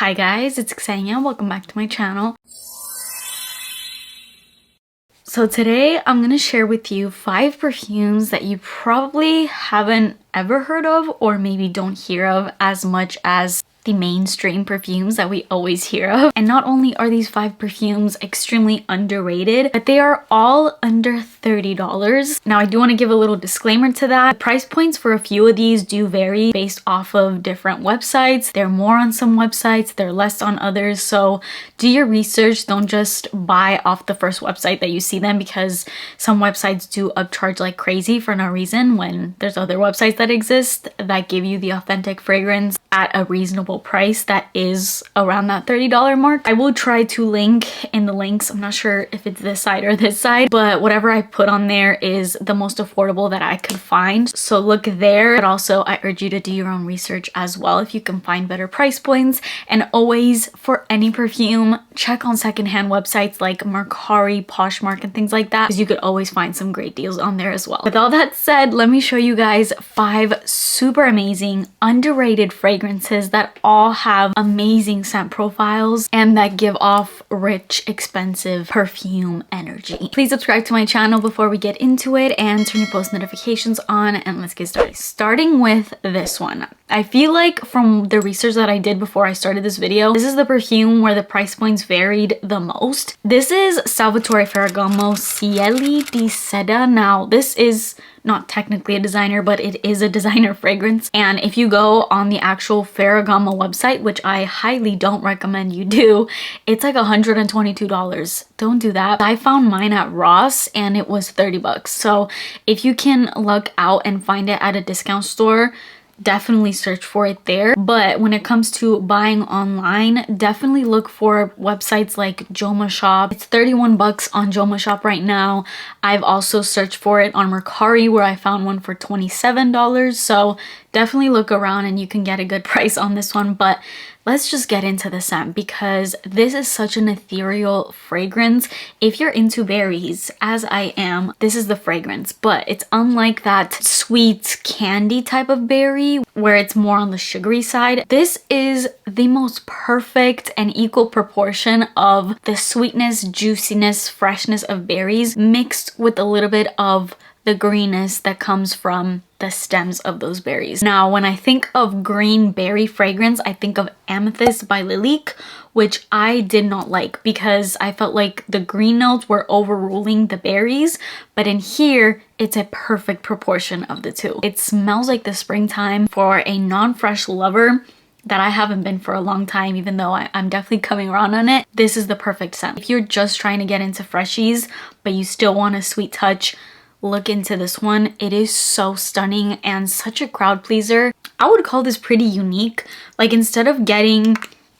Hi guys, it's Xenia. Welcome back to my channel. So today I'm going to share with you 5 perfumes that you probably haven't ever heard of or maybe don't hear of as much as the mainstream perfumes that we always hear of. And not only are these 5 perfumes extremely underrated, but they are all under $30. Now I do want to give a little disclaimer to that. The price points for a few of these do vary based off of different websites. They're more on some websites, they're less on others. So do your research. Don't just buy off the first website that you see them, because some websites do upcharge like crazy for no reason when there's other websites that exist that give you the authentic fragrance at a reasonable price that is around that $30 mark. I will try to link in the links. I'm not sure if it's this side or this side, but whatever I put on there is the most affordable that I could find. So look there, but also I urge you to do your own research as well if you can find better price points. And always, for any perfume, check on secondhand websites like Mercari, Poshmark, and things like that, because you could always find some great deals on there as well. With all that said, let me show you guys 5 super amazing, underrated fragrances that all have amazing scent profiles and that give off rich, expensive perfume energy. Please subscribe to my channel before we get into it and turn your post notifications on, and let's get started. Starting with this one. I feel like from the research that I did before I started this video, this is the perfume where the price points varied the most. This is Salvatore Ferragamo Cieli di Seda. Now this is not technically a designer, but it is a designer fragrance. And if you go on the actual Ferragamo website, which I highly don't recommend you do, it's like $122. Don't do that. I found mine at Ross and it was 30 bucks. So if you can look out and find it at a discount store, definitely search for it there. But when it comes to buying online, definitely look for websites like Joma Shop. It's 31 bucks on Joma Shop right now. I've also searched for it on Mercari, where I found one for $27. So definitely look around and you can get a good price on this one. But let's just get into the scent, because this is such an ethereal fragrance. If you're into berries, as I am, this is the fragrance. But it's unlike that sweet candy type of berry where it's more on the sugary side. This is the most perfect and equal proportion of the sweetness, juiciness, freshness of berries mixed with a little bit of the greenness that comes from the stems of those berries. Now, when I think of green berry fragrance, I think of Amethyst by Lilique, which I did not like because I felt like the green notes were overruling the berries. But in here, it's a perfect proportion of the two. It smells like the springtime. For a non-fresh lover that I haven't been for a long time, even though I'm definitely coming around on it, this is the perfect scent. If you're just trying to get into freshies, but you still want a sweet touch, look into this one. It is so stunning and such a crowd pleaser. I would call this pretty unique. Like, instead of getting,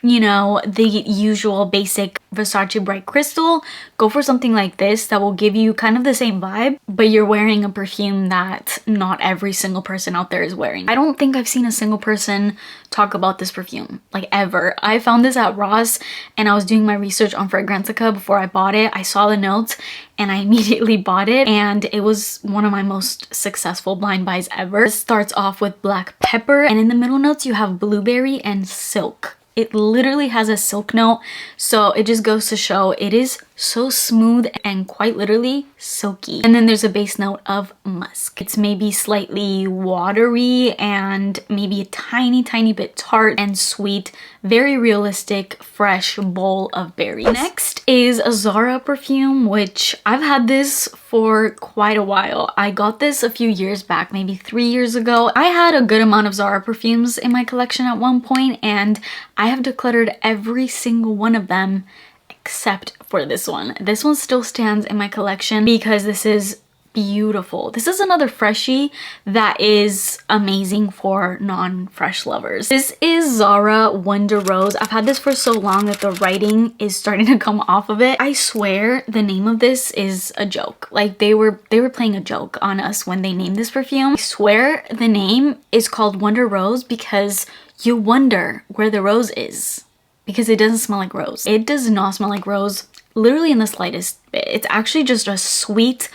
you know, the usual basic Versace Bright Crystal, go for something like this that will give you kind of the same vibe, but you're wearing a perfume that not every single person out there is wearing. I don't think I've seen a single person talk about this perfume, like, ever. I found this at Ross and I was doing my research on Fragrantica before I bought it. I saw the notes and I immediately bought it, and it was one of my most successful blind buys ever. It starts off with black pepper, and in the middle notes you have blueberry and silk. It literally has a silk note, so it just goes to show it is so smooth and quite literally silky. And then there's a base note of musk. It's maybe slightly watery and maybe a tiny bit tart and sweet. Very realistic, fresh bowl of berries. Next is a Zara perfume, which I've had this for quite a while. I got this a few years back, maybe 3 years ago. I had a good amount of Zara perfumes in my collection at one point, and I have decluttered every single one of them except for this one. This one still stands in my collection because this is beautiful. This is another freshie that is amazing for non-fresh lovers. This is Zara Wonder Rose. I've had this for so long that the writing is starting to come off of it. I swear the name of this is a joke. Like, they were playing a joke on us when they named this perfume. I swear the name is called Wonder Rose because you wonder where the rose is, because it doesn't smell like rose. It does not smell like rose, literally in the slightest bit. It's actually just a sweet,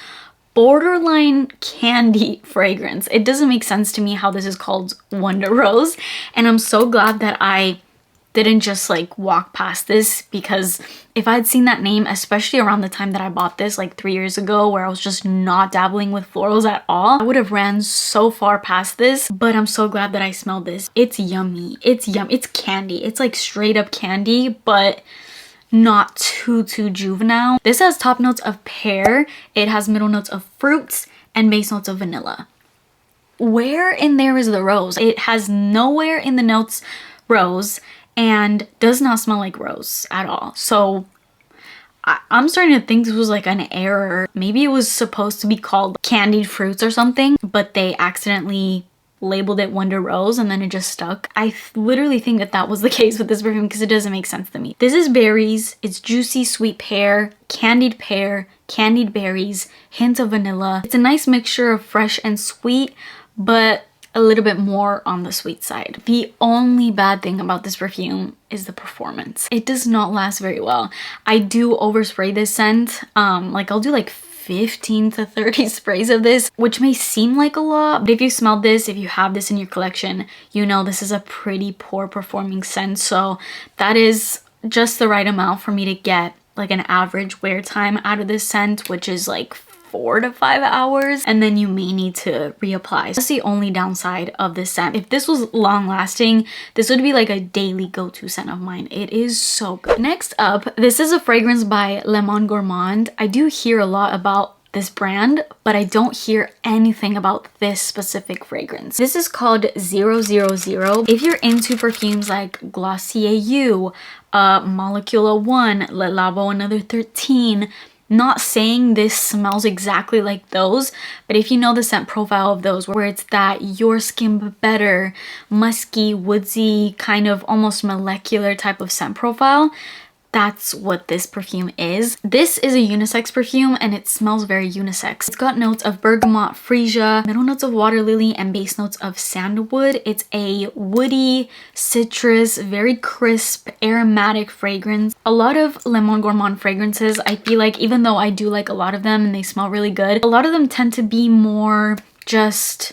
borderline candy fragrance. It doesn't make sense to me how this is called Wonder Rose, and I'm so glad that I didn't just like walk past this, because if I'd seen that name, especially around the time that I bought this like 3 years ago, where I was just not dabbling with florals at all, I would have ran so far past this. But I'm so glad that I smelled this. It's yummy. It's it's candy. It's like straight up candy, but not too juvenile. This has top notes of pear, it has middle notes of fruits, and base notes of vanilla. Where in there is the rose? It has nowhere in the notes rose, and does not smell like rose at all. So I'm starting to think this was like an error. Maybe it was supposed to be called candied fruits or something, but they accidentally labeled it Wonder Rose and then it just stuck. I literally think that that was the case with this perfume, because it doesn't make sense to me. This is berries. It's juicy sweet pear, candied berries, hint of vanilla. It's a nice mixture of fresh and sweet, but a little bit more on the sweet side. The only bad thing about this perfume is the performance. It does not last very well. I do overspray this scent. Like I'll do like 15 to 30 sprays of this, which may seem like a lot, but if you smelled this, if you have this in your collection, you know this is a pretty poor performing scent. So that is just the right amount for me to get like an average wear time out of this scent, which is like 4 to 5 hours, and then you may need to reapply. That's the only downside of this scent. If this was long lasting, this would be like a daily go-to scent of mine. It is so good. Next up, this is a fragrance by Monde Gourmand. I do hear a lot about this brand, but I don't hear anything about this specific fragrance. This is called 000. If you're into perfumes like Glossier U, Molecula 1, Le Labo Another 13, not saying this smells exactly like those, but if you know the scent profile of those, where it's that your skin better, musky, woodsy, kind of almost molecular type of scent profile, that's what this perfume is. This is a unisex perfume and it smells very unisex. It's got notes of bergamot, freesia, middle notes of water lily, and base notes of sandalwood. It's a woody, citrus, very crisp, aromatic fragrance. A lot of Monde Gourmand fragrances, I feel like, even though I do like a lot of them and they smell really good, a lot of them tend to be more just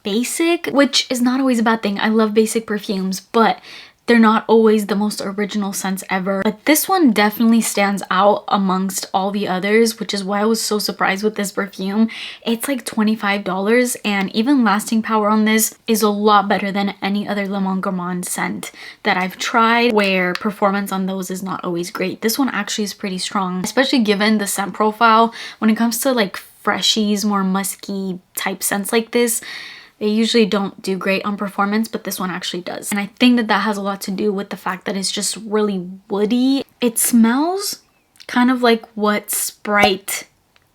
basic, which is not always a bad thing. I love basic perfumes, but they're not always the most original scents ever. But this one definitely stands out amongst all the others, which is why I was so surprised with this perfume. It's like $25, and even lasting power on this is a lot better than any other Monde Gourmand scent that I've tried, where performance on those is not always great. This one actually is pretty strong, especially given the scent profile. When it comes to like freshies, more musky type scents like this, they usually don't do great on performance, but this one actually does. And I think that that has a lot to do with the fact that it's just really woody. It smells kind of like what Sprite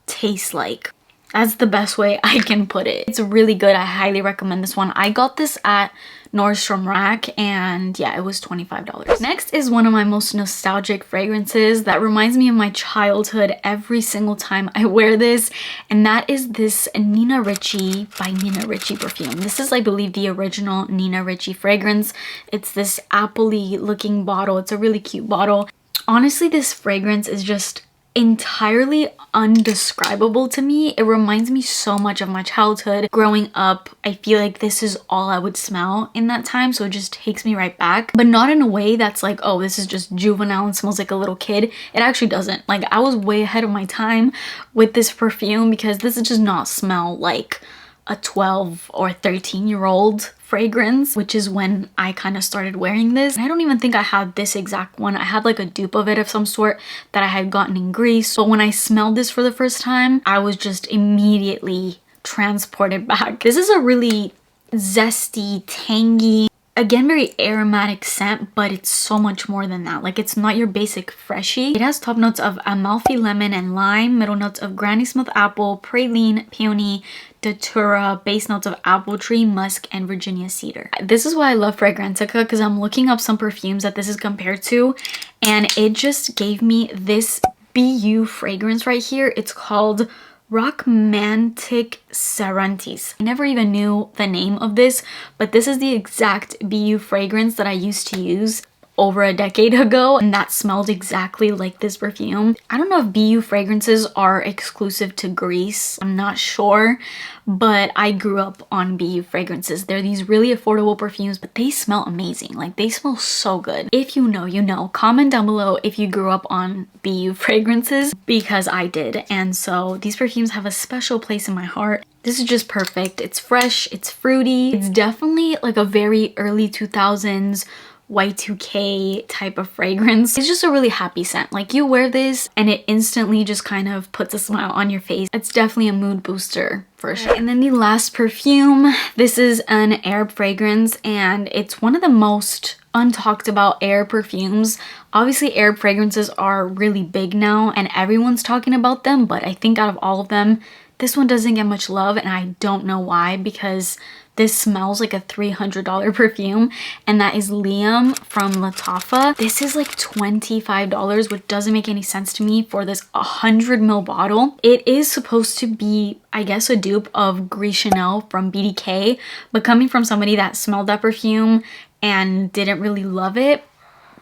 tastes like. That's the best way I can put it. It's really good. I highly recommend this one. I got this at Nordstrom Rack, and yeah, it was $25. Next is one of my most nostalgic fragrances that reminds me of my childhood every single time I wear this, and that is this Nina Ricci by Nina Ricci perfume. This is, I believe, the original Nina Ricci fragrance. It's this appley looking bottle. It's a really cute bottle. Honestly, this fragrance is just entirely undescribable to me. It reminds me so much of my childhood. Growing up, I feel like this is all I would smell in that time, so it just takes me right back, but not in a way that's like, oh, this is just juvenile and smells like a little kid. It actually doesn't. Like, I was way ahead of my time with this perfume, because this does not smell like a 12 or 13-year-old fragrance, which is when I kind of started wearing this. And I don't even think I had this exact one. I had like a dupe of it of some sort that I had gotten in Greece. But when I smelled this for the first time, I was just immediately transported back. This is a really zesty, tangy, again, very aromatic scent, but it's so much more than that. Like, it's not your basic freshie. It has top notes of Amalfi lemon and lime, middle notes of Granny Smith apple, praline, peony, datura, base notes of apple tree, musk, and Virginia cedar. This is why I love Fragrantica, because I'm looking up some perfumes that this is compared to, and it just gave me this BU fragrance right here. It's called Rockmantic Serentis. I never even knew the name of this, but this is the exact BU fragrance that I used to use over a decade ago, and that smelled exactly like this perfume. I don't know if BU fragrances are exclusive to Greece. I'm not sure, but I grew up on BU fragrances. They're these really affordable perfumes, but they smell amazing. Like, they smell so good. If you know, you know. Comment down below if you grew up on BU fragrances, because I did. And so these perfumes have a special place in my heart. This is just perfect. It's fresh, it's fruity. It's definitely like a very early 2000s Y2K type of fragrance. It's just a really happy scent. Like, you wear this and it instantly just kind of puts a smile on your face. It's definitely a mood booster for sure. And then the last perfume, this is an Arab fragrance, and it's one of the most untalked about Arab perfumes. Obviously, Arab fragrances are really big now and everyone's talking about them, but I think out of all of them, this one doesn't get much love, and I don't know why, because this smells like a $300 perfume, and that is Liam from Lattafa. This is like $25, which doesn't make any sense to me for this 100ml bottle. It is supposed to be, I guess, a dupe of Gris Chanel from BDK, but coming from somebody that smelled that perfume and didn't really love it,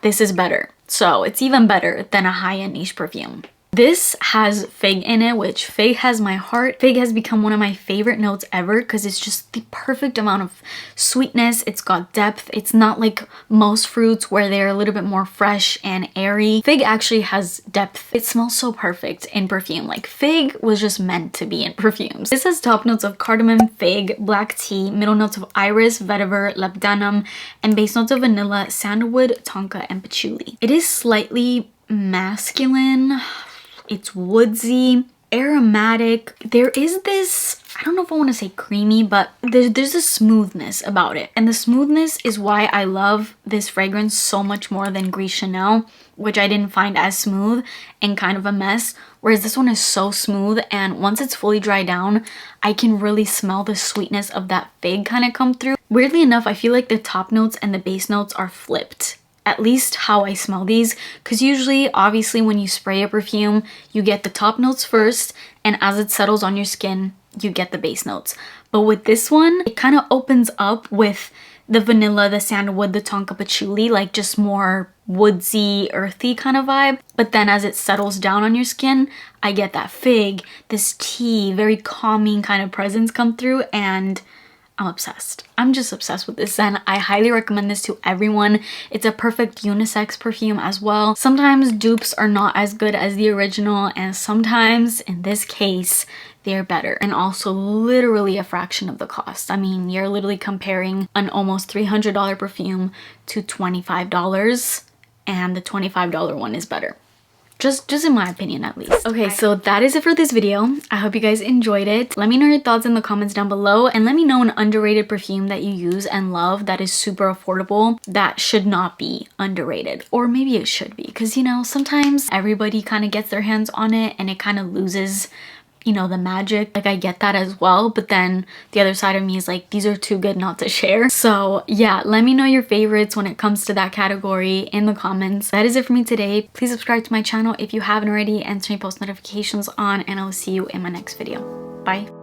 this is better. So it's even better than a high-end niche perfume. This has fig in it, which fig has my heart. Fig has become one of my favorite notes ever because it's just the perfect amount of sweetness. It's got depth. It's not like most fruits where they're a little bit more fresh and airy. Fig actually has depth. It smells so perfect in perfume. Like, fig was just meant to be in perfumes. This has top notes of cardamom, fig, black tea, middle notes of iris, vetiver, labdanum, and base notes of vanilla, sandalwood, tonka, and patchouli. It is slightly masculine. It's woodsy, aromatic. There is this, I don't know if I want to say creamy, but there's a smoothness about it. And the smoothness is why I love this fragrance so much more than Gris Chanel, which I didn't find as smooth and kind of a mess. Whereas this one is so smooth, and once it's fully dried down, I can really smell the sweetness of that fig kind of come through. Weirdly enough, I feel like the top notes and the base notes are flipped. At least how I smell these, because usually, obviously, when you spray a perfume, you get the top notes first, and as it settles on your skin, you get the base notes. But with this one, it kind of opens up with the vanilla, the sandalwood, the tonka patchouli, like just more woodsy, earthy kind of vibe. But then as it settles down on your skin, I get that fig, this tea, very calming kind of presence come through, and I'm obsessed. I'm just obsessed with this scent. I highly recommend this to everyone. It's a perfect unisex perfume as well. Sometimes dupes are not as good as the original, and sometimes, in this case, they're better, and also literally a fraction of the cost. I mean, you're literally comparing an almost $300 perfume to $25, and the $25 one is better. Just in my opinion, at least. Okay, so that is it for this video. I hope you guys enjoyed it. Let me know your thoughts in the comments down below, and let me know an underrated perfume that you use and love that is super affordable that should not be underrated. Or maybe it should be, because, you know, sometimes everybody kind of gets their hands on it and it kind of loses, you know, the magic. Like, I get that as well, but then the other side of me is like, these are too good not to share. So yeah, let me know your favorites when it comes to that category in the comments. That is it for me today. Please subscribe to my channel if you haven't already, and turn your post notifications on, and I'll see you in my next video. Bye.